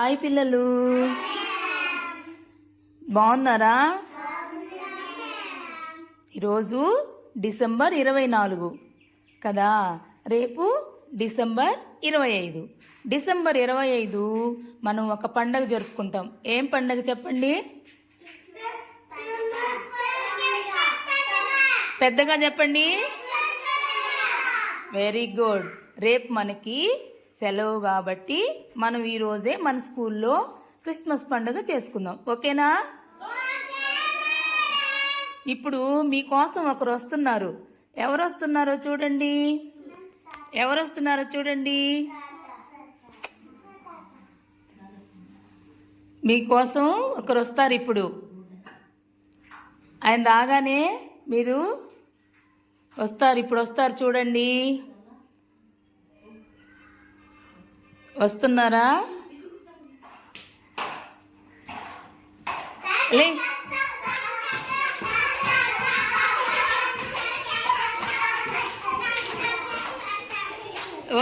Hi పిల్లలు, బాగున్నారా? ఈరోజు డిసెంబర్ 24 కదా, రేపు డిసెంబర్ 25. డిసెంబర్ 25 మనం ఒక పండగ జరుపుకుంటాం. ఏం పండగ చెప్పండి? పెద్దగా చెప్పండి. Very good. రేపు మనకి సెలవు కాబట్టి మనం ఈరోజే మన స్కూల్లో క్రిస్మస్ పండుగ చేసుకుందాం. ఓకేనా? ఇప్పుడు మీకోసం ఒకరు వస్తున్నారు. ఎవరు వస్తున్నారో చూడండి. ఎవరు వస్తున్నారో చూడండి. మీకోసం ఒకరు వస్తారు. ఇప్పుడు ఆయన రాగానే మీరు వస్తారు. ఇప్పుడు వస్తారు, చూడండి. వస్తున్నారా? లే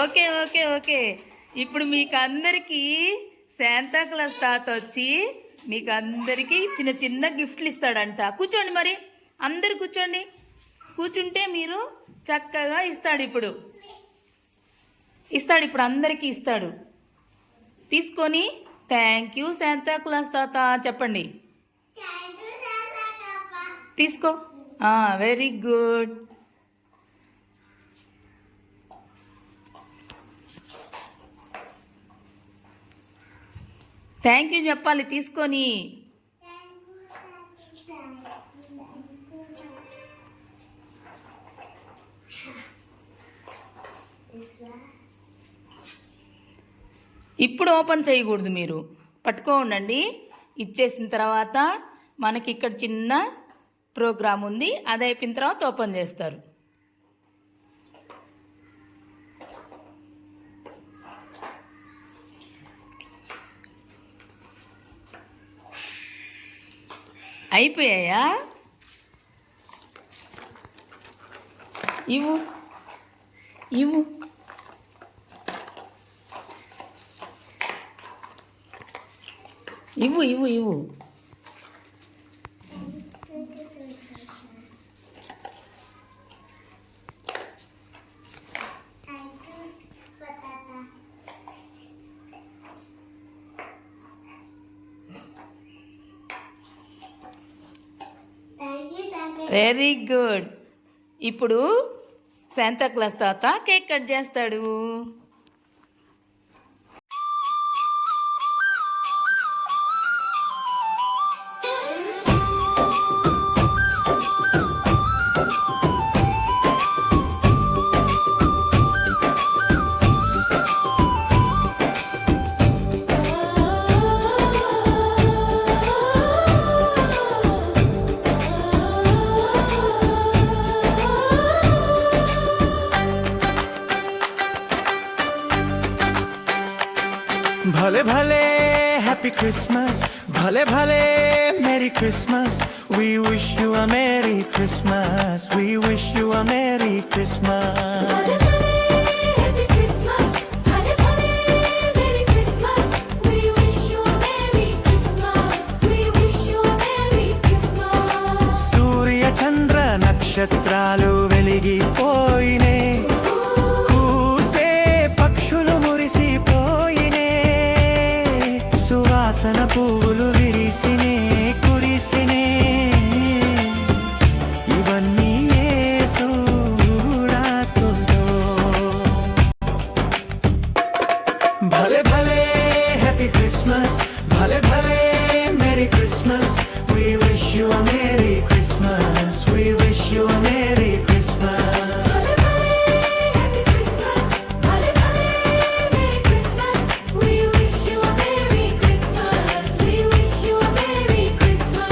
ఓకే ఓకే ఓకే. ఇప్పుడు మీకు అందరికీ శాంతా క్లాస్ తాత వచ్చి మీకు అందరికీ చిన్న చిన్న గిఫ్ట్లు ఇస్తాడంట. కూర్చోండి, మరి అందరు కూర్చోండి. కూర్చుంటే మీరు చక్కగా ఇస్తాడు. ఇప్పుడు అందరికీ ఇస్తాడు. తీసుకొని థ్యాంక్ యూ శాంతా క్లాస్ తాత చెప్పండి. తీసుకో. Very good. థ్యాంక్ యూ చెప్పాలి తీసుకొని. ఇప్పుడు ఓపెన్ చేయకూడదు, మీరు పట్టుకో ఉండండి. ఇచ్చేసిన తర్వాత మనకి ఇక్కడ చిన్న ప్రోగ్రామ్ ఉంది, అది అయిపోయిన తర్వాత ఓపెన్ చేస్తారు. అయిపోయాయా? ఇవ్వు ఇవ్వు. ఇవ్వు ఇవ్వు ఇవ్వు. Very good. ఇప్పుడు శాంతా క్లాస్ తాత కేక్ కట్ చేస్తాడు. भले भले हैप्पी क्रिसमस, भले भले मेरी Christmas. We wish you a merry Christmas. We wish you a merry Christmas. भले भले हैप्पी क्रिसमस, भले भले मेरी Christmas. We wish you a merry Christmas. We wish you a merry Christmas. Surya Chandra नक्षत्रालु వెలిగిపోయినే, కూసే పక్షులు మురిసిపోయినే, సువాసన పువ్వులు విరిసినే కురిసినే, ఇవన్నీ యేసు రాకతో. భలే భలే హ్యాపీ క్రిస్మస్, భలే భలే merry Christmas. We wish you a merry Christmas. We wish you a merry Christmas. भले भले हैप्पी क्रिसमस, भले भले मेरी Christmas. We wish you a merry Christmas. We wish you a merry Christmas.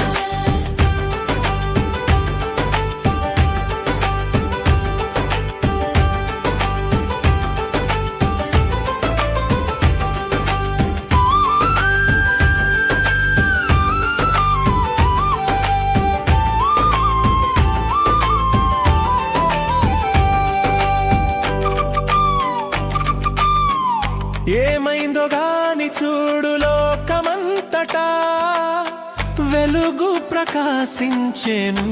అంతటా వెలుగు ప్రకాశించెను,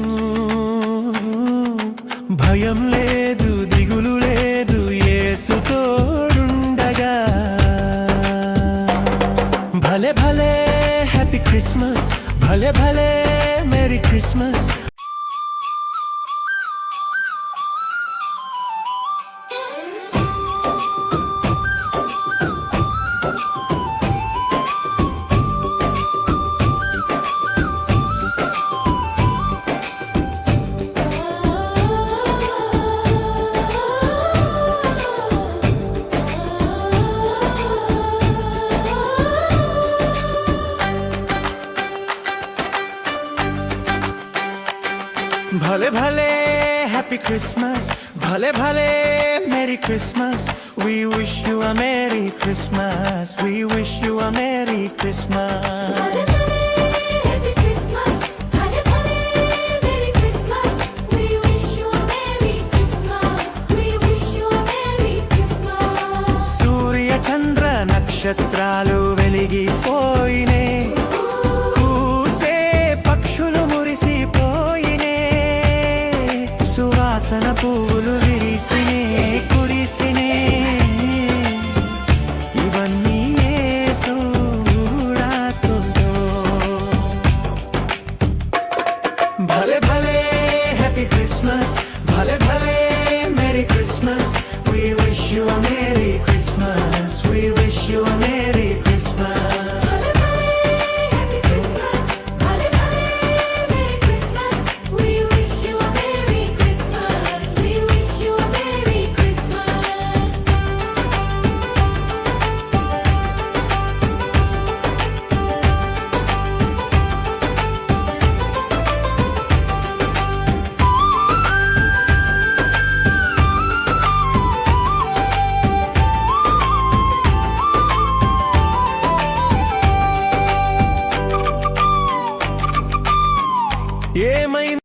భయం లేదు దిగులు లేదు యేసు తోడుండగా. భలే భలే హ్యాపీ క్రిస్మస్, భలే భలే మేరీ క్రిస్మస్. భలే భలే హ్యాపీ క్రిస్మస్, భలే భలే merry Christmas. We wish you a merry Christmas, we wish you a merry Christmas. భలే భలే హ్యాపీ క్రిస్మస్, భలే భలే merry Christmas. We wish you a merry Christmas, we wish you a merry Christmas. సూర్య చంద్ర నక్షత్రాలు వెలిగిపోయినే, కూసే పక్షులు మురిసిపోయినే, సువాసన పువ్వులు విరిసినే కురిసినే, ఇవన్నీ యేసు రాకతో. భలే భలే హ్యాపీ క్రిస్మస్, భలే భలే merry Christmas. We wish you a merry Christmas, we wish you a merry Christmas. భలే భలే హ్యాపీ క్రిస్మస్, భలే భలే merry Christmas. We wish you a merry Christmas, we wish you a merry Christmas. ఏమైనా